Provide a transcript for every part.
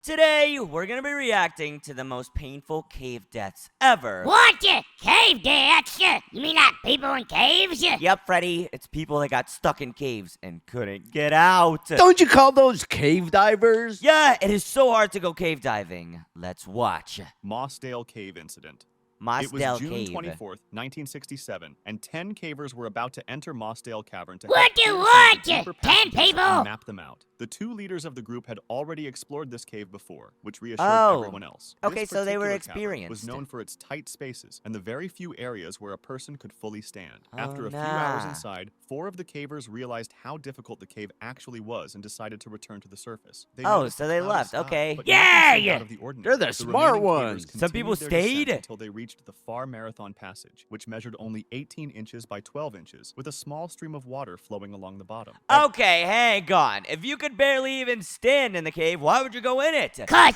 Today, we're gonna be reacting to the most painful cave deaths ever. What? Cave deaths? You mean like people in caves? Yep, Freddy, it's people that got stuck in caves and couldn't get out. Don't you call those cave divers? Yeah, it is so hard to go cave diving. Let's watch. Mossale Cave Incident. It Mossale was June Cave. 24th, 1967, and 10 cavers were about to enter Mossale Cavern to What help do clear what? some of the deeper 10 passages people? and map them out. The two leaders of the group had already explored this cave before, which reassured Oh. everyone else. Okay, This so they were particular cavern experienced. was known for its tight spaces and the very few areas where a person could fully stand. Oh, After a few hours nah. inside, 4 of the cavers realized how difficult the cave actually was and decided to return to the surface. They Oh, noticed so a they cloud of left, smoke, okay. but Yay! nothing seemed out of the ordinary. They're the smart remaining cavers ones. Some people continued their descent stayed. until they reached the far marathon passage, which measured only 18 inches by 12 inches, with a small stream of water flowing along the bottom. Okay, hang on. If you could barely even stand in the cave, why would you go in it? Cause,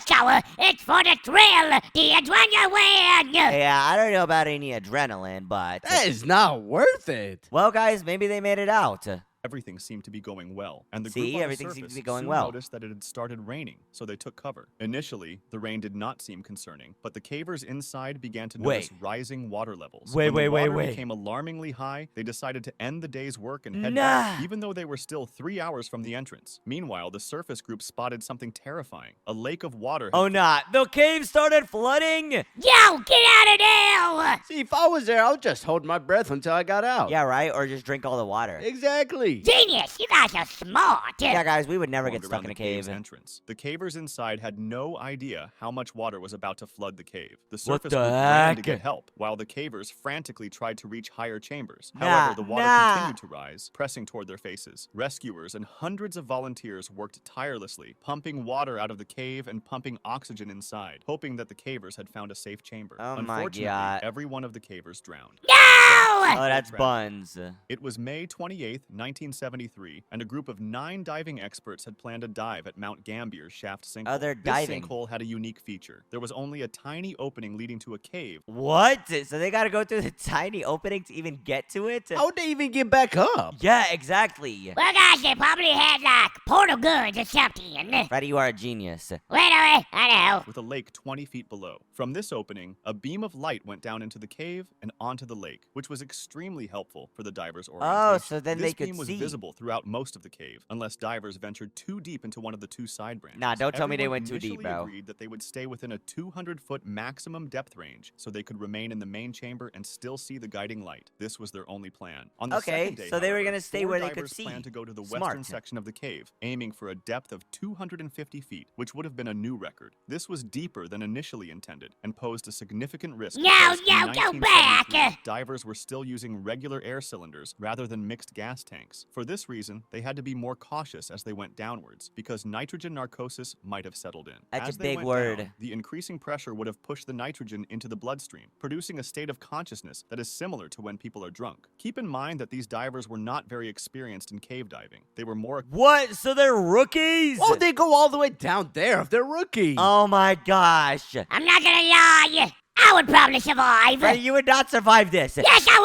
it's for the thrill, the adrenaline. Yeah, I don't know about any adrenaline, but... That is not worth it. Well, guys, maybe they made it out. Everything seemed to be going well, and the See, group on everything the seemed to surface be going soon well. noticed that it had started raining, so they took cover. Initially, the rain did not seem concerning, but the cavers inside began to notice rising water levels. Wait, When the wait, water wait. became alarmingly high, they decided to end the day's work and head Nah. back, even though they were still 3 hours from the entrance. Meanwhile, the surface group spotted something terrifying. A lake of water had Oh, not. The cave started flooding! Yo, get out of there. See, if I was there, I would just hold my breath until I got out. Yeah, right? Or just drink all the water. Exactly. Genius, you guys are smart. Yeah, guys, we would never formed get around stuck in a the cave's cave. entrance. The cavers inside had no idea how much water was about to flood the cave. The What surface the group ran to heck? get help, while the cavers frantically tried to reach higher chambers. Nah, However, the water nah. continued to rise, pressing toward their faces. Rescuers and hundreds of volunteers worked tirelessly, pumping water out of the cave and pumping oxygen inside, hoping that the cavers had found a safe chamber. Oh my Unfortunately, God. every one of the cavers drowned. No! Oh, that's Buns. It was May 28, 1973, and a group of 9 diving experts had planned a dive at Mount Gambir's shaft sinkhole. Oh, they're diving. This sinkhole had a unique feature. There was only a tiny opening leading to a cave. What? So they gotta go through the tiny opening to even get to it? How would they even get back up? Yeah, exactly. Well, guys, they probably had, like, portal guns or something. Freddy, you are a genius. Wait, I know. With a lake 20 feet below. From this opening, a beam of light went down into the cave and onto the lake, which was extremely helpful for the divers' orientation. Oh, so then this they could beam was see. visible throughout most of the cave, unless divers ventured too deep into one of the 2 side branches. Nah, don't tell me they Everyone went too deep, initially bro. agreed that they would stay within a 200-foot maximum depth range, so they could remain in the main chamber and still see the guiding light. This was their only plan. On the Okay, second day, so they were however, gonna stay 4 where they could divers see. planned to go to the Smart. western section of the cave, aiming for a depth of 250 feet, which would have been a new record. This was deeper than initially intended and posed a significant risk. No, because in no, go back. 1973, divers were still using regular air cylinders rather than mixed gas tanks. For this reason, they had to be more cautious as they went downwards, because nitrogen narcosis might have settled in. That's As a they big went word. down, the increasing pressure would have pushed the nitrogen into the bloodstream, producing a state of consciousness that is similar to when people are drunk. Keep in mind that these divers were not very experienced in cave diving. They were more What? So they're rookies? Why would they go all the way down there if they're rookies? Oh my gosh. I'm not gonna lie. I would probably survive. Freddy, you would not survive this. Yes, I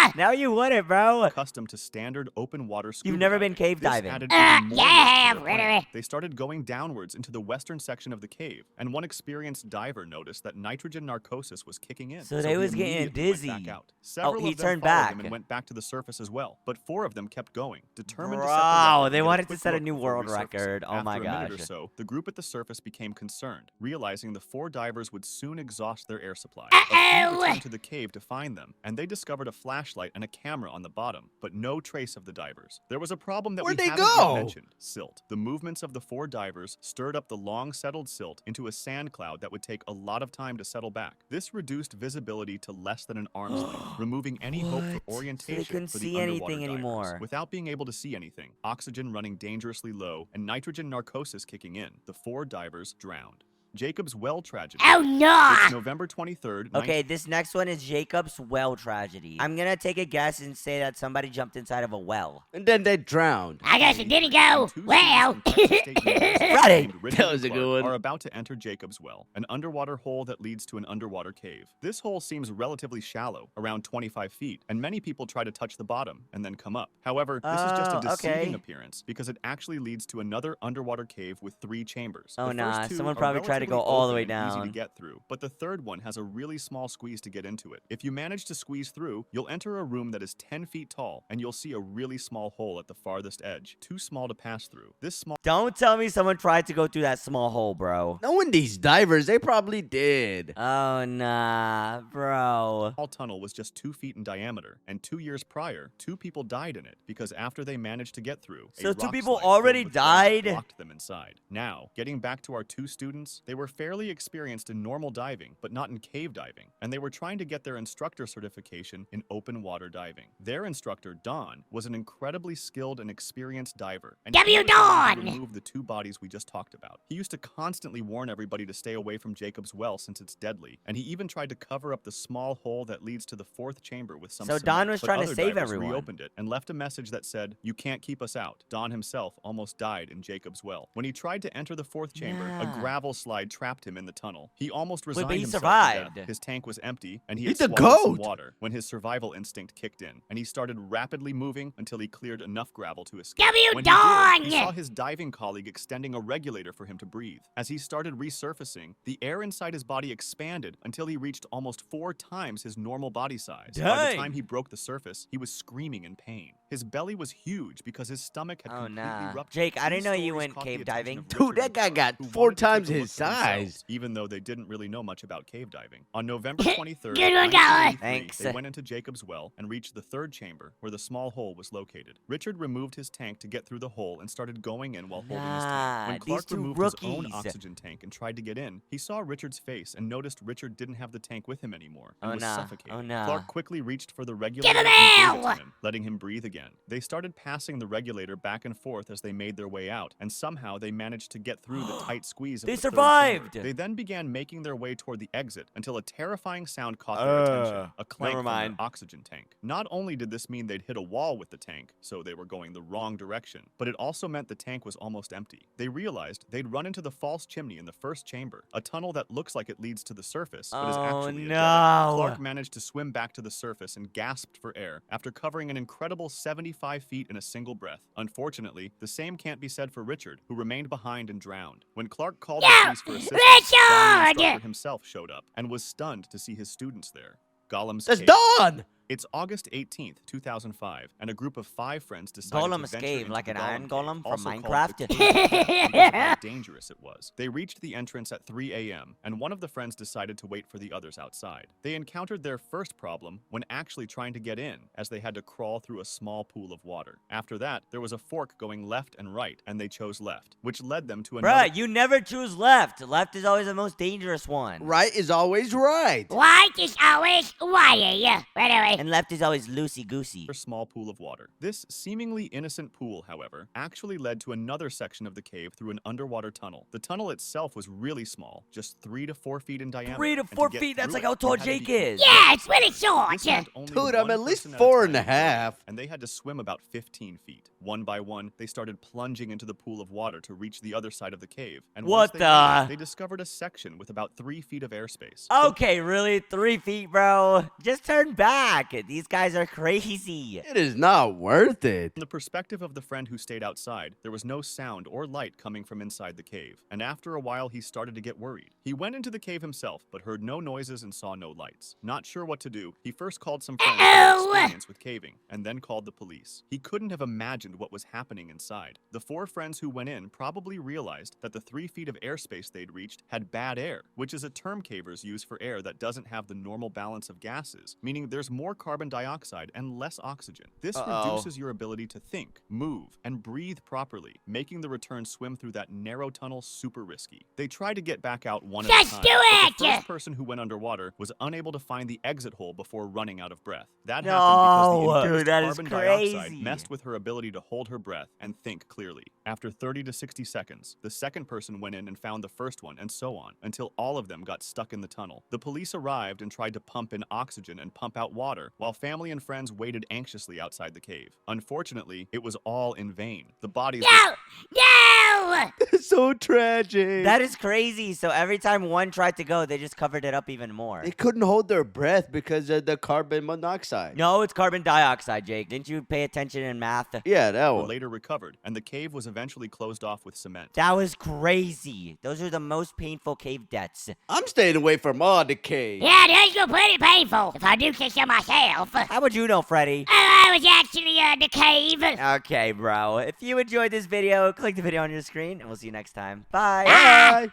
would, No, you wouldn't, bro. accustomed to standard open water scuba You've never been diving. cave This diving. added even more yeah, risk to their really. plan. They started going downwards into the western section of the cave, and one experienced diver noticed that nitrogen narcosis was kicking in. So they he was getting immediately went dizzy. back out. Several he of them turned followed back. him and went back to the surface as well, but 4 of them kept going, determined to Bro, set the record they and get wanted to quick set a look new before world resurfacing. record. Oh my After a minute gosh. or so, the group at the surface became concerned, realizing the 4 divers would soon exhaust their air supply. A few Uh-oh. returned to the cave to find them, and they discovered a flashlight and a camera on the bottom, but no trace of the divers. There was a problem that Where'd we they haven't yet go? mentioned: silt. The movements of the 4 divers stirred up the long settled silt into a sand cloud that would take a lot of time to settle back. This reduced visibility to less than an arm's length, removing any hope What? for So orientation they couldn't for the see underwater anything divers. anymore. Without being able to see anything, oxygen running dangerously low, and nitrogen narcosis kicking in, the 4 divers drowned. Jacob's Well tragedy. Oh no! It's November 23rd. Okay, this next one is Jacob's well tragedy. I'm gonna take a guess and say that somebody jumped inside of a well. And then they drowned. I guess it didn't go Two well. students from Texas State University Right. named Richard That was and a good Clark one. are about to enter Jacob's Well, an underwater hole that leads to an underwater cave. This hole seems relatively shallow, around 25 feet, and many people try to touch the bottom and then come up. However, this is just a Oh, deceiving okay. appearance because it actually leads to another underwater cave with 3 chambers. Oh, The nah, first two someone are probably tried to go relatively all the way open and easy down. to get through, but the third one has a really small squeeze to get into it. If you manage to squeeze through, you'll enter a room that is 10 feet tall, and you'll see a really small hole at the farthest edge, too small to pass through. This small Don't tell me someone tried to go through that small hole, bro. Knowing these divers, they probably did. Oh, nah, bro. tunnel was just 2 feet in diameter, and 2 years prior, 2 people died in it because after they managed to get through, a So 2 rock people slide filled already with water died? blocked them inside. Now, getting back to our 2 students, they were fairly experienced in normal diving, but not in cave diving, and they were trying to get their instructor certification in open water diving. Their instructor, Don, was an incredibly skilled and experienced diver, and he W. was the one who Don! removed the 2 bodies we just talked about. He used to constantly warn everybody to stay away from Jacob's Well since it's deadly, and he even tried to cover up the small hole that leads to the 4th chamber with some So cement, Don was but trying to other save divers everyone. reopened it and left a message that said, "You can't keep us out." Don himself almost died in Jacob's Well. When he tried to enter the 4th chamber, a Yeah. gravel slide trapped him in the tunnel. He almost Wait, resigned but he himself survived. to death. His tank was empty, and he He's had a swallowed some goat. water when his survival instinct kicked in, and he started rapidly moving until he cleared enough gravel to escape. W. When he did, he Don! saw his diving colleague extending a regulator for him to breathe. As he started resurfacing, the air inside his body expanded until he reached almost 4 times his normal body size. By the Dang. time he broke the surface, he was screaming in pain. His belly was huge because his stomach had Oh, completely nah. ruptured. Jake, I didn't These know you stories went caught the cave attention diving. of Dude, Richard that and guy Clark, got who 4 wanted to take times a look his for themselves, size. even though they didn't really know much about cave diving. On November 23rd, Good one, Gara. 1983, Thanks. they went into Jacob's Well and reached the 3rd chamber where the small hole was located. Richard removed his tank to get through the hole and started going in while holding his tank. Nah, When these Clark 2 removed his own rookies. oxygen tank and tried to get in, he saw Richard's face and noticed Richard didn't have the tank with him anymore and Oh, was nah. suffocating. Oh, nah. Clark quickly reached for the regulator him and gave it out! to him, letting him breathe again. They started passing the regulator back and forth as they made their way out, and somehow they managed to get through the tight squeeze of They the 3rd survived! chamber. They then began making their way toward the exit until a terrifying sound caught their attention, a clank never from their mind. oxygen tank. Not only did this mean they'd hit a wall with the tank, so they were going the wrong direction, but it also meant the tank was almost empty. They realized they'd run into the false chimney in the 1st chamber, a tunnel that looks like it leads to the surface, but is Oh, actually a no. jetty. Clark managed to swim back to the surface and gasped for air after covering an incredible 75 feet in a single breath. Unfortunately, the same can't be said for Richard, who remained behind and drowned. When Clark called the No! police for assistance, Don, the Richard! instructor himself showed up and was stunned to see his students there. Gollums That's Cave. Don! It's August 18th, 2005, and a group of 5 friends decided Gollum's to venture Cave, into like the an iron Gollum golem Cave, from also called Minecraft? the Cave of Death, because of how dangerous it was. They reached the entrance at 3 a.m., and one of the friends decided to wait for the others outside. They encountered their first problem when actually trying to get in, as they had to crawl through a small pool of water. After that, there was a fork going left and right, and they chose left, which led them to another. Bruh, you never choose left. Left is always the most dangerous one. Right is always right. White is always white. Right away. And left is always loosey-goosey. Small pool of water. This seemingly innocent pool, however, actually led to another section of the cave through an underwater tunnel. The tunnel itself was really small, just 3 to 4 feet in diameter. 3 to and 4 get feet, that's through like it, how you tall had to be Jake is. Yeah, it's really short. This meant only Dude, I'm one at least person a 4 time and a could go in, half. and they had to swim about 15 feet. One by one, they started plunging into the pool of water to reach the other side of the cave. And What once they the- made it, they discovered a section with about 3 feet of airspace. Okay, really? 3 feet, bro? Just turn back. These guys are crazy. It is not worth it. From the perspective of the friend who stayed outside, there was no sound or light coming from inside the cave, and after a while he started to get worried. He went into the cave himself, but heard no noises and saw no lights. Not sure what to do, he first called some friends who had Uh-oh! experience with caving, and then called the police. He couldn't have imagined what was happening inside. The 4 friends who went in probably realized that the 3 feet of airspace they'd reached had bad air, which is a term cavers use for air that doesn't have the normal balance of gases, meaning there's more carbon dioxide and less oxygen. This Uh-oh. reduces your ability to think, move, and breathe properly, making the return swim through that narrow tunnel super risky. They tried to get back out one at a Just time, do but it! the first person who went underwater was unable to find the exit hole before running out of breath. That No, happened because the dude, infused that is carbon dioxide crazy. messed with her ability to hold her breath and think clearly. After 30 to 60 seconds, the second person went in and found the first one, and so on, until all of them got stuck in the tunnel. The police arrived and tried to pump in oxygen and pump out water, while family and friends waited anxiously outside the cave. Unfortunately, it was all in vain. The bodies No! No! So tragic. That is crazy. So every time one tried to go, they just covered it up even more. They couldn't hold their breath because of the carbon monoxide. No, it's carbon dioxide, Jake. Didn't you pay attention in math? Yeah, that were one. later recovered, and the cave was eventually closed off with cement. That was crazy. Those are the most painful cave deaths. I'm staying away from all the cave. Yeah, those were pretty painful, if I do say so myself. How would you know, Freddy? Oh, I was actually in the cave. Okay, bro. If you enjoyed this video, click the video on your screen, and we'll see you next time. Bye. Bye.